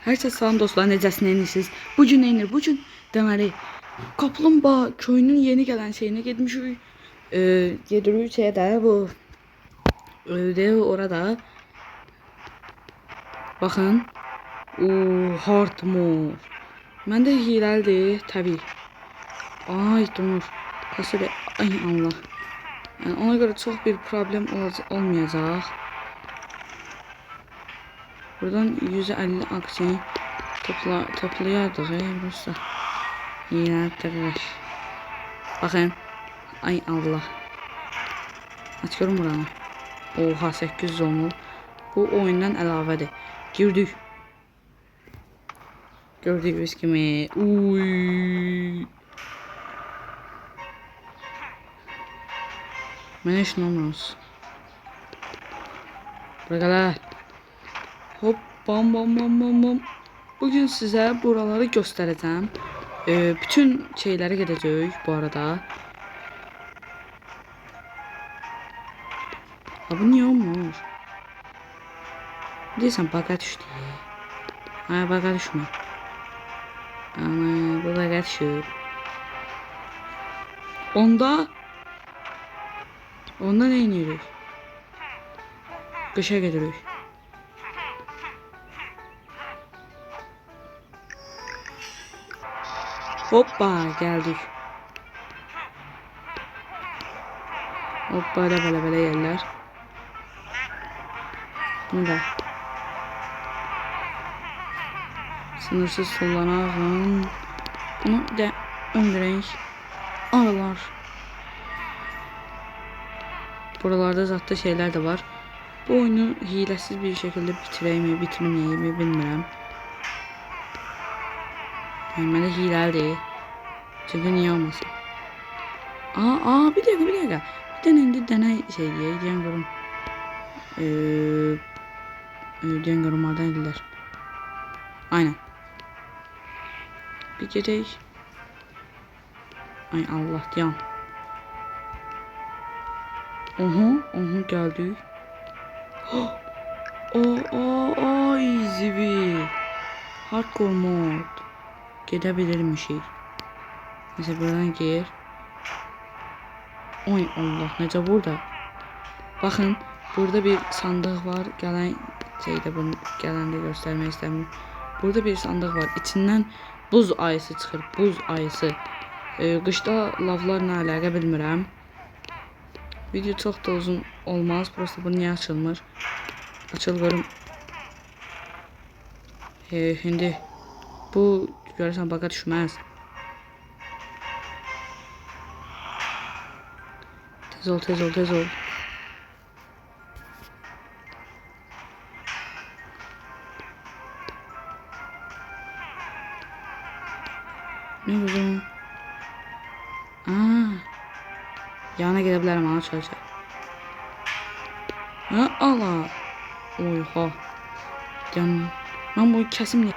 Hər kəs salam dostlar, necəsiniz? Bugün neynir? Bugün deməli Kaplumbağa köyünün yeni gələn şeyinə getmişik. Gedirik şeyə də bu orada. Baxın. Hardmore. Məndə hiləlidir təbii. Ay donur. Kasıbə ay Allah. Yəni ona görə çox bir problem olmayacaq. Buradan 150 aksiyon toplayardıq burası. Hiləlidir. Baxın. Ay Allah. Açıyorum buranı. Oha 800 olmuş. Bu oyundan əlavədir. Girdik. Gördüyünüz kimi. Uy. Mənə heç inanmırsınız. Buraya. Hop bam bam bam bam bam. Bugün sizə buraları göstərəcəm. Bütün şeyləri gedəcək bu arada. Ha bu niye olmuş? Deyirsən baga düşdü. Ha baga düşmə. Ama bu baga düşür. Onda ne iniyoruz? Kışa gidiyoruz. Hoppa geldik. Hoppa böyle yerler. Burada. Sınırsız sollanağın. Bunu da öndürək. Aralar. Buralarda zaten şeyler de var. Bu oyunu hilesiz bir şekilde bitireyim, bitirmeyeyim bilmirəm. Yani mənə hiləli deyil. Çünkü niye olmasın? Bir dakika. Bir dənə şey deyən görüm. Deyən görüm oradan edirlər. Aynen. Bir gedək. Ay Allah dayan. Oha geldik. Ay zibi. Hardcore mod. Gidebilirmişik. Mesela buradan gir. Oy Allah necə burada. Bakın burada bir sandık var. Gelen şeyde bunu gelende göstermek istemiyorum. Burada bir sandık var. İçinden buz ayısı çıxır. Buz ayısı. Qışda lavlarla əlaqə bilmirəm. Video çok da uzun olmaz. Prosta bu niye açılmır? Açıl görüm. Şimdi bu görürsən baga düşməz. Tez ol. Ne güzel. Yana gidebilirim ama çalışacak. Allah. Oha. Yani ben bu kesimle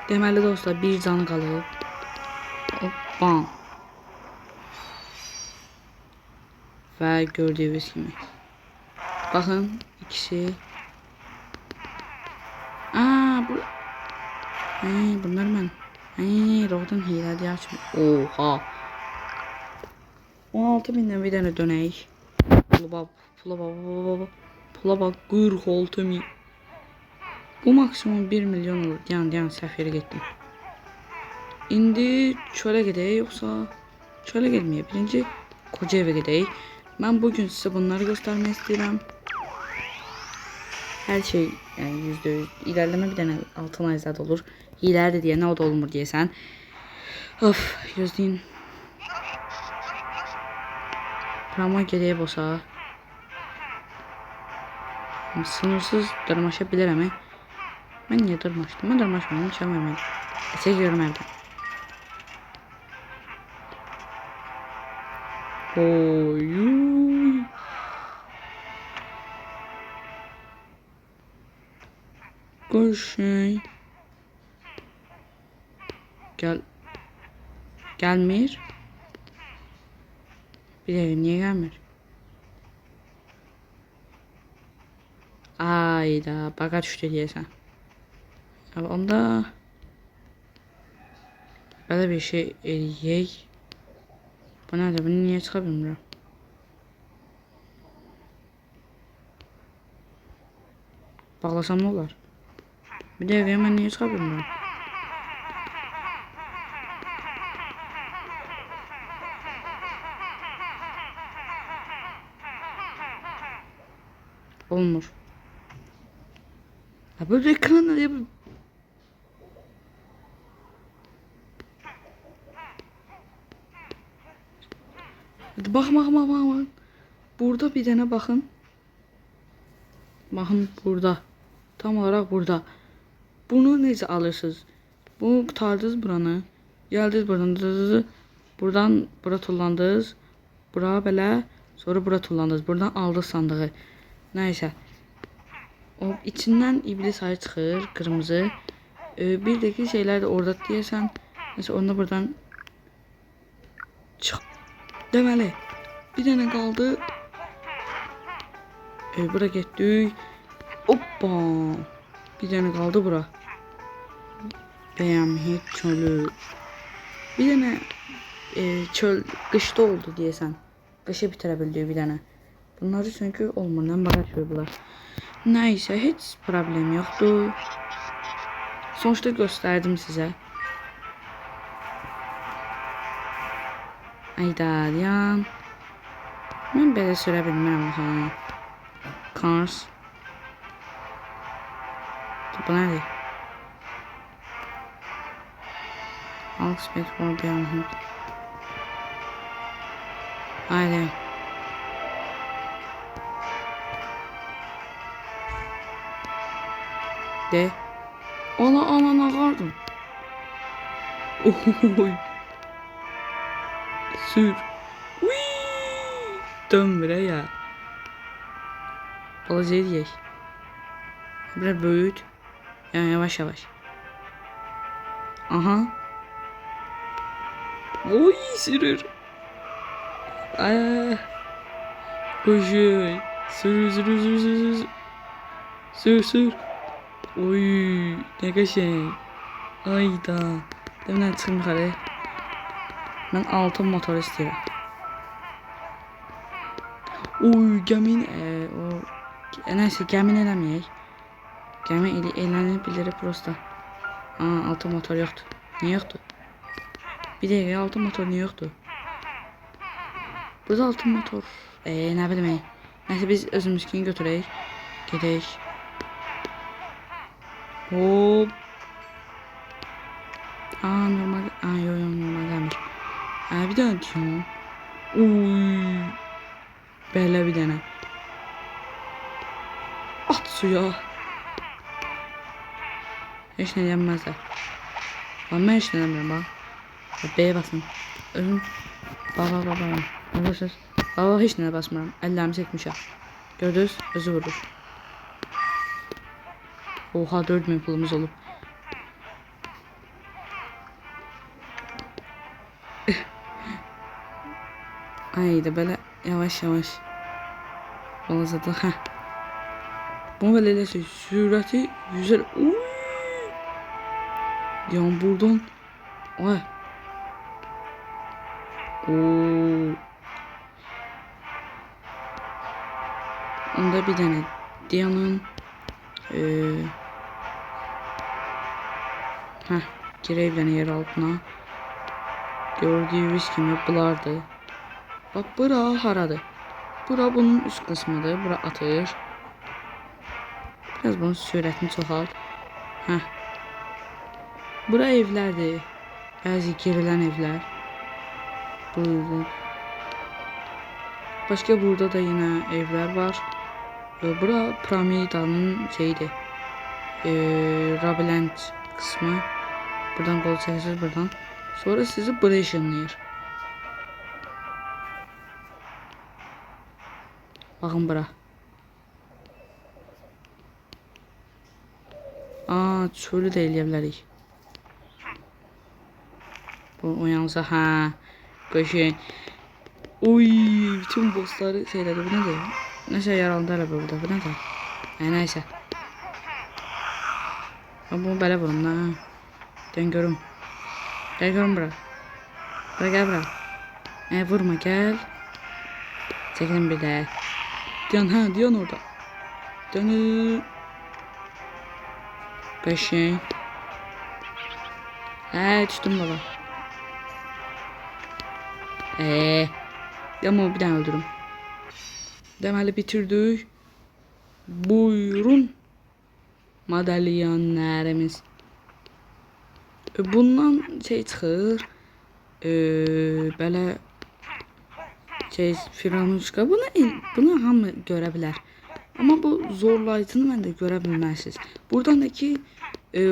deməli dostlar bir canı qalıb. Hoppa. Və gördüyünüz kimi. Baxın ikisi. Bunlar mən. Roğdan hilədi açım. Oha. 16.000'den bir dənə dönək. Pula bak 46.000. Bu maksimum 1 milyon olur. Yan səhv yerə getdim. İndi çölə gedək yoxsa çölə getməyə. Birinci koca evə gedək. Mən bugün sizə bunları göstərmək istəyirəm. Hər şey yəni %100 ilerleme bir dənə altın ayzad olur. Hilədir deyə nə o da olmur deyəsən. Of gözləyin. Rama gedək bosa. Sınırsız dırmaşa bilirəm. Ben niye dırmaşdım? Ben dırmaşmadım. Şam vermedim. Çekiyorum evden. Oy. Koşun. Gelmir. Bir dakika niye gelmir? Ayda baga düştü diyesen. Abi onda böyle bir şey eləyək. Bu nədir? Bunu niyə çıxa bilmirəm? Bağlasam ne olar? Bir de evə mən niyə çıxa bilmirəm? Olmur. Ha böyle ekran ne? Bakın. Burada bir tane bakın. Bakın burada. Tam olarak burada. Bunu neyse alırsınız. Bunu kurtardınız buranı. Geldiniz buradan. Buradan bura tullandınız. Bura belə. Sonra bura tullandınız. Buradan aldınız sandığı. Neyse. O içinden iblis ayı çıxır. Kırmızı. Bir de ki şeyler de orada diyesen. Neyse onu buradan çık. Deməli. Bir tane kaldı. Bura getdik. Hoppa. Bir tane kaldı bura. Bəyəm çölü. Bir tane çöl qışda oldu diyesen. Qışı bitirə bildik bir tane. Bunları çünkü olmadan bırakıyorlar. Neyse hiç problem yoktu. Sonuçta gösterdim size. Ayda yan. Ben belə sürə bilmirəm ha. Cars. Bu nədir? Alex Petro Beyond. Haydi. De. Ana ağardım. Oy. Sür. Wii. Dön buraya. Balacayı diyek. Biraz büyüt. Yani yavaş. Aha. Oy sürür. Ay. Koşuyor. Sür. Oy. Ne kaşın. Ayda. Demden çıkın yukarı. Ben altın motor istiyorum. Oy gemin neyse gemin eləməyək. Gemi elənebilir prosta. Altın motor yoktu. Niye yoktu? Bir dakika altın motor niye yoktu? Burada altın motor. Ne bileyim. Neyse biz özümüzkini götürək. Gedək. Hop. Normal. Yo normal gelmiş. Bir daha diyorum. Uy. Belə bir dənə. At suya. Heç nə yenməzlər. Mən heç nə demirəm bax. B'ye basın. Özüm. Bax. Arkadaşlar. Baba heç nə basmıram. Əllərimi çəkmişəm. Gördünüz? Özü vurur. Oha 4000 pulumuz olub. Haydi böyle yavaş. Balazadı. Bunu böyle eləsək. Sürəti güzel. Yan buradan. Ay. Onda bir tane Diyanın gireyim bir tane yer altına. Gördüğünüz gibi bulardı. Bak bura haradır. Bura bunun üst kısmıdır. Bura atır. Biraz bunun sürətini çoxalt. Bura evlərdir. Bəzi girilən evlər. Buyurun. Başka burada da yine evler var. Bura piramidanın şeydi. Labirent kısmı. Buradan kol çekirsiniz buradan. Sonra sizi buraya ışınlayır. Bakın bura. Çölü de eləyə Bu uyansa Koşun. Uy, bütün bossları şeyleri bu nedir? Neyse yaralandı araba burada bu nedir? Neyse. Ben bunu belə vurum da. Dən görüm. Gəl görüm bura. Bura gəl bura. Vurma gəl. Çəkilin bir də. Diyan hə, diyan orada. Dönü. Qəşəng. Düşdüm baba. Ama bir dənə öldürüm. Deməli bitirdik. Buyurun. Madalyanlarımız. Bundan şey çıxır. Belə şey Firanuşka. Bunu hamı görə bilər. Amma bu zorlayıcını mən də görə bilmərsiniz. Buradan da ki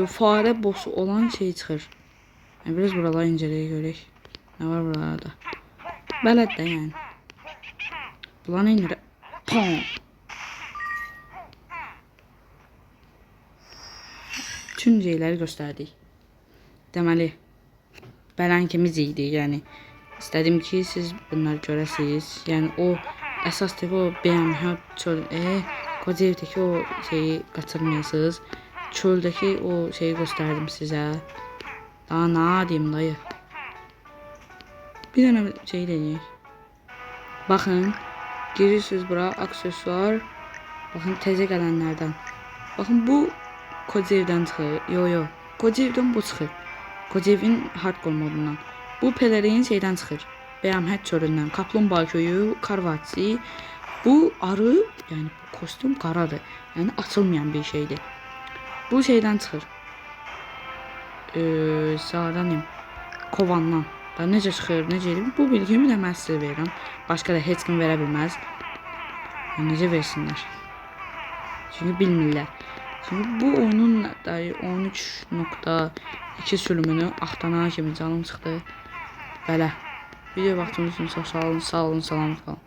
fare bossu olan şey çıxır. Yəni biraz buraları incələyə görək. Nə var buralarda? Bələd də yəni. Bunlar nə edir? Pam. Bütün şeyləri göstərdik. Deməli bələnkimiz idi, yəni istədim ki siz bunları görəsiniz. Yəni o əsasdakı o BMH çöl Kocevdəki o şeyi qaçırmayasınız. Çöldəki o şeyi göstərdim sizə. Daha nə deyim dayı? Bir dənə şey deneyək. Baxın, girirsiniz bura, aksesuar. Baxın təzə gələnlərdən. Baxın bu Kocevdən çıxır. Yo. Kocevdən bu çıxır. Kocevin hardcore modundan. Bu pelerin şeydən çıxır. BMH çölündən. Kaplumbağa köyü, Karvatsi. Bu arı, yəni bu kostüm qaradır. Yəni açılmayan bir şeydir. Bu şeydən çıxır. Sağdanım. Kovandan. Da necə çıxır, necə edir? Bu bilgimi də mən sizə verirəm. Başqa da heç kim verə bilməz. Necə versinlər? Çünki bilmirlər. Çünki bu oyunun 13.2 sürümünü axtarana kimi canım çıxdı. Belə. Video vaxtınız üçün çox sağ olun, salamat qalın.